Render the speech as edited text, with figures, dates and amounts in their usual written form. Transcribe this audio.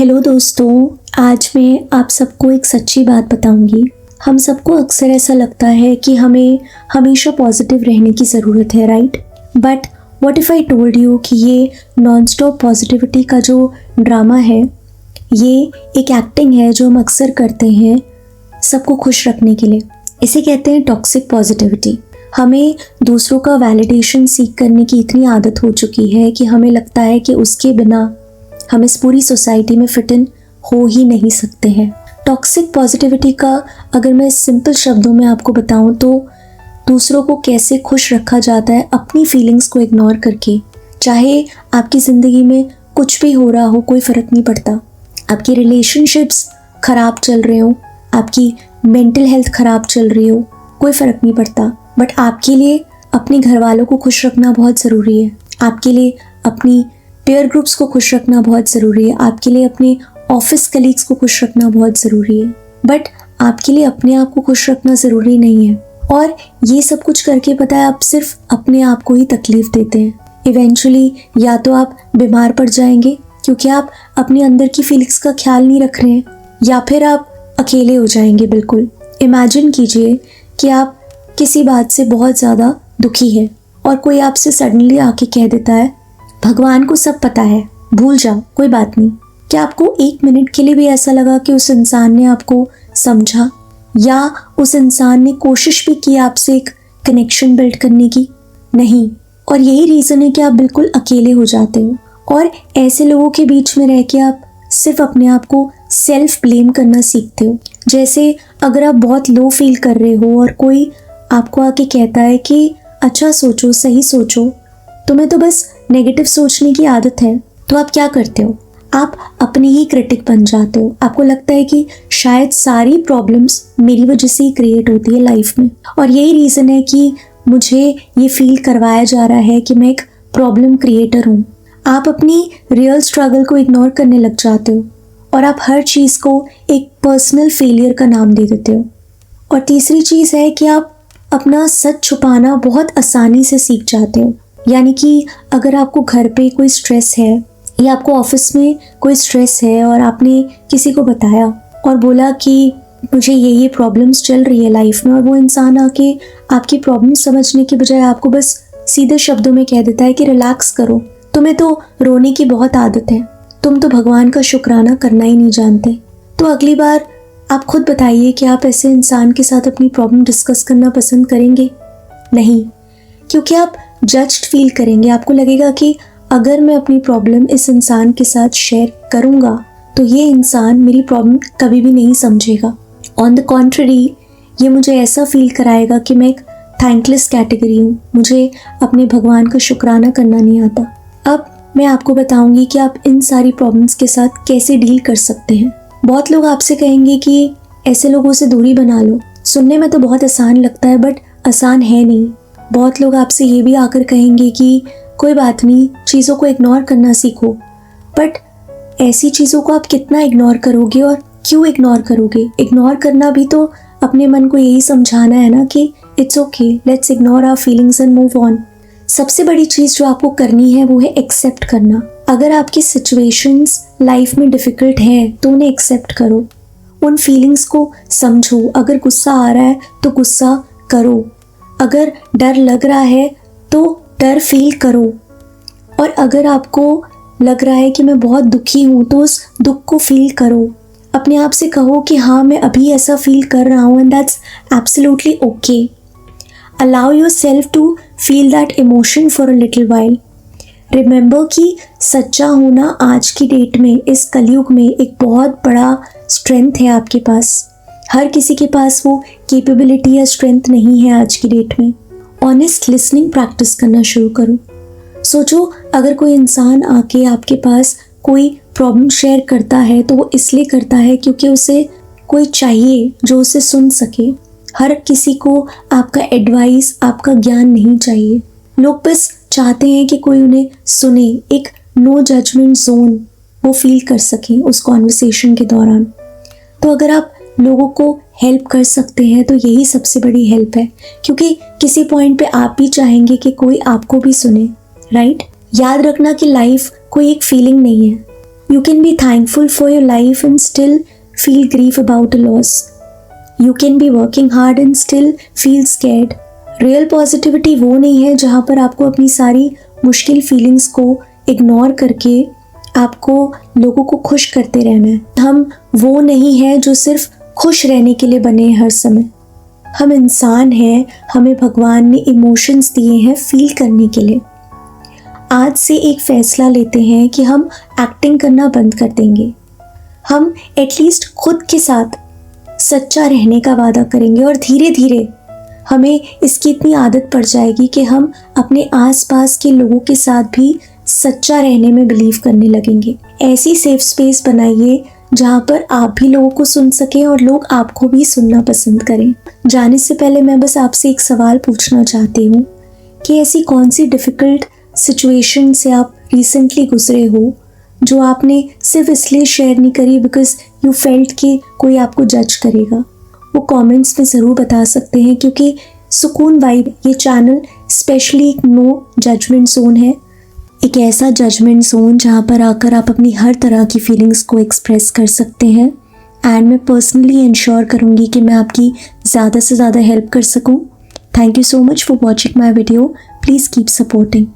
Hello दोस्तों, आज मैं आप सबको एक सच्ची बात बताऊंगी। हम सबको अक्सर ऐसा लगता है कि हमें हमेशा पॉजिटिव रहने की ज़रूरत है, right? But what if I told you कि ये नॉन स्टॉप पॉजिटिविटी का जो ड्रामा है, ये एक एक्टिंग है जो हम अक्सर करते हैं सबको खुश रखने के लिए। इसे कहते हैं टॉक्सिक पॉजिटिविटी। हमें दूसरों का वैलिडेशन सीख करने की इतनी आदत हो चुकी है कि हमें लगता है कि उसके बिना हम इस पूरी सोसाइटी में फिट इन हो ही नहीं सकते हैं। टॉक्सिक पॉजिटिविटी का अगर मैं सिंपल शब्दों में आपको बताऊं तो दूसरों को कैसे खुश रखा जाता है अपनी फीलिंग्स को इग्नोर करके। चाहे आपकी ज़िंदगी में कुछ भी हो रहा हो, कोई फ़र्क नहीं पड़ता। आपकी रिलेशनशिप्स ख़राब चल रहे हो, आपकी मेंटल हेल्थ ख़राब चल रही हो, कोई फ़र्क नहीं पड़ता। बट आपके लिए अपने घर वालों को खुश रखना बहुत ज़रूरी है। आपके लिए अपनी पेयर ग्रुप्स को खुश रखना बहुत ज़रूरी है। आपके लिए अपने ऑफिस कलीग्स को खुश रखना बहुत ज़रूरी है। बट आपके लिए अपने आप को खुश रखना ज़रूरी नहीं है। और ये सब कुछ करके पता है, आप सिर्फ अपने आप को ही तकलीफ़ देते हैं। इवेंचुअली या तो आप बीमार पड़ जाएंगे क्योंकि आप अपने अंदर की फीलिंग्स का ख्याल नहीं रख रहे हैं, या फिर आप अकेले हो जाएंगे बिल्कुल। इमेजिन कीजिए कि आप किसी बात से बहुत ज़्यादा दुखी है और कोई आपसे सडनली आके कह देता है, भगवान को सब पता है, भूल जाओ, कोई बात नहीं। क्या आपको एक मिनट के लिए भी ऐसा लगा कि उस इंसान ने आपको समझा या उस इंसान ने कोशिश भी की आपसे एक कनेक्शन बिल्ड करने की? नहीं। और यही रीज़न है कि आप बिल्कुल अकेले हो जाते हो। और ऐसे लोगों के बीच में रह के आप सिर्फ अपने आप को सेल्फ ब्लेम करना सीखते हो। जैसे अगर आप बहुत लो फील कर रहे हो और कोई आपको आके कहता है कि अच्छा सोचो, सही सोचो, तुम्हें तो बस नेगेटिव सोचने की आदत है, तो आप क्या करते हो? आप अपने ही क्रिटिक बन जाते हो। आपको लगता है कि शायद सारी प्रॉब्लम्स मेरी वजह से ही क्रिएट होती है लाइफ में, और यही रीज़न है कि मुझे ये फील करवाया जा रहा है कि मैं एक प्रॉब्लम क्रिएटर हूँ। आप अपनी रियल स्ट्रगल को इग्नोर करने लग जाते हो और आप हर चीज़ को एक पर्सनल फेलियर का नाम दे देते हो। और तीसरी चीज़ है कि आप अपना सच छुपाना बहुत आसानी से सीख जाते हो। यानी कि अगर आपको घर पे कोई स्ट्रेस है या आपको ऑफिस में कोई स्ट्रेस है और आपने किसी को बताया और बोला कि मुझे ये प्रॉब्लम्स चल रही है लाइफ में, और वो इंसान आके आपकी प्रॉब्लम समझने की बजाय आपको बस सीधे शब्दों में कह देता है कि रिलैक्स करो, तुम्हें तो रोने की बहुत आदत है, तुम तो भगवान का शुक्राना करना ही नहीं जानते। तो अगली बार आप खुद बताइए कि आप ऐसे इंसान के साथ अपनी प्रॉब्लम डिस्कस करना पसंद करेंगे? नहीं, क्योंकि आप जज्ड फील करेंगे। आपको लगेगा कि अगर मैं अपनी प्रॉब्लम इस इंसान के साथ शेयर करूँगा तो ये इंसान मेरी प्रॉब्लम कभी भी नहीं समझेगा। ऑन द कॉन्ट्ररी, ये मुझे ऐसा फील कराएगा कि मैं एक थैंकलेस कैटेगरी हूँ, मुझे अपने भगवान का शुक्राना करना नहीं आता। अब मैं आपको बताऊँगी कि आप इन सारी प्रॉब्लम्स के साथ कैसे डील कर सकते हैं। बहुत लोग आपसे कहेंगे कि ऐसे लोगों से दूरी बना लो। सुनने में तो बहुत आसान लगता है, बट आसान है नहीं। बहुत लोग आपसे ये भी आकर कहेंगे कि कोई बात नहीं, चीज़ों को इग्नोर करना सीखो। बट ऐसी चीज़ों को आप कितना इग्नोर करोगे और क्यों इग्नोर करोगे? इग्नोर करना भी तो अपने मन को यही समझाना है ना कि it's okay, let's ignore our feelings and move on. सबसे बड़ी चीज़ जो आपको करनी है वो है एक्सेप्ट करना। अगर आपकी सिचुएशंस लाइफ में डिफ़िकल्ट हैं तो उन्हें एक्सेप्ट करो, उन फीलिंग्स को समझो। अगर गुस्सा आ रहा है तो गुस्सा करो, अगर डर लग रहा है तो डर फील करो, और अगर आपको लग रहा है कि मैं बहुत दुखी हूँ तो उस दुख को फील करो। अपने आप से कहो कि हाँ, मैं अभी ऐसा फील कर रहा हूँ, and that's absolutely okay. Allow yourself to feel that emotion for a little while. Remember कि सच्चा होना आज की डेट में, इस कलयुग में, एक बहुत बड़ा स्ट्रेंथ है आपके पास। हर किसी के पास वो कैपेबिलिटी या स्ट्रेंथ नहीं है आज की डेट में। ऑनेस्ट लिसनिंग प्रैक्टिस करना शुरू करो। सोचो, अगर कोई इंसान आके आपके पास कोई प्रॉब्लम शेयर करता है तो वो इसलिए करता है क्योंकि उसे कोई चाहिए जो उसे सुन सके। हर किसी को आपका एडवाइस, आपका ज्ञान नहीं चाहिए। लोग बस चाहते हैं कि कोई उन्हें सुने, एक नो जजमेंट जोन वो फील कर सकें उस कॉन्वर्सेशन के दौरान। तो अगर आप लोगों को हेल्प कर सकते हैं तो यही सबसे बड़ी हेल्प है, क्योंकि किसी पॉइंट पे आप भी चाहेंगे कि कोई आपको भी सुने, राइट? याद रखना कि लाइफ कोई एक फीलिंग नहीं है, You can be thankful for your life and still feel grief about a loss. You can be working hard and still feel scared. Real positivity वो नहीं है जहाँ पर आपको अपनी सारी मुश्किल फीलिंग्स को इग्नोर करके आपको लोगों को खुश करते रहना है। हम वो नहीं है जो सिर्फ खुश रहने के लिए बने हैं हर समय। हम इंसान हैं, हमें भगवान ने इमोशंस दिए हैं फील करने के लिए। आज से एक फ़ैसला लेते हैं कि हम एक्टिंग करना बंद कर देंगे। हम एटलीस्ट खुद के साथ सच्चा रहने का वादा करेंगे और धीरे धीरे हमें इसकी इतनी आदत पड़ जाएगी कि हम अपने आसपास के लोगों के साथ भी सच्चा रहने में बिलीव करने लगेंगे। ऐसी सेफ स्पेस बनाइए जहाँ पर आप भी लोगों को सुन सकें और लोग आपको भी सुनना पसंद करें। जाने से पहले मैं बस आपसे एक सवाल पूछना चाहती हूँ कि ऐसी कौन सी डिफ़िकल्ट सिचुएशन से आप रिसेंटली गुजरे हो जो आपने सिर्फ इसलिए शेयर नहीं करी बिकॉज यू फेल्ट कि कोई आपको जज करेगा। वो कमेंट्स में ज़रूर बता सकते हैं, क्योंकि सुकून वाइब ये चैनल स्पेशली एक नो जजमेंट जोन है, एक ऐसा जजमेंट जोन जहाँ पर आकर आप अपनी हर तरह की फीलिंग्स को एक्सप्रेस कर सकते हैं। एंड मैं पर्सनली इंश्योर करूँगी कि मैं आपकी ज़्यादा से ज़्यादा हेल्प कर सकूँ। Thank you so much for watching my video. Please keep supporting.